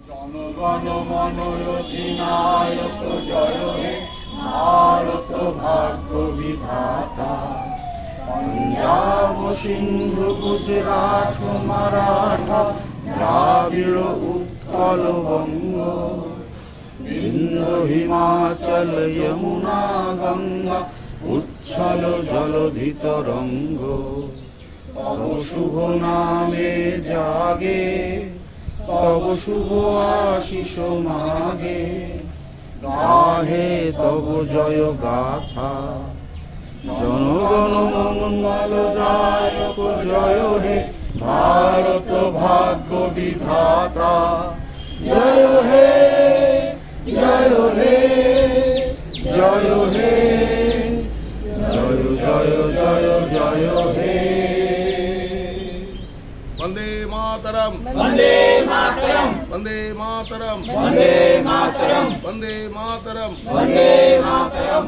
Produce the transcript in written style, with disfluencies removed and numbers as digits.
জনগণ মন অধিনায়ক জয় হে ভারত ভাগ্য বিধাতা। পঞ্জাব সিন্ধু গুজরাট মারাঠা দ্রাবিড় উৎকল বঙ্গ, বিন্ধ্য হিমাচল যমুনা গঙ্গা উচ্ছল জলধি তরঙ্গ। তব শুভ নামে জাগে, তব শুভ আশিস মাগে, গাহে তব জয় গাথা। জনগণ মঙ্গল দায়ক জয় হে ভারত ভাগ্য বিধাতা। জয় হে জয় হে জয় হে জয় জয় জয় জয় হে। वंदे मातरम वंदे मातरम वंदे मातरम वंदे मातरम वंदे मातरम वंदे मातरम।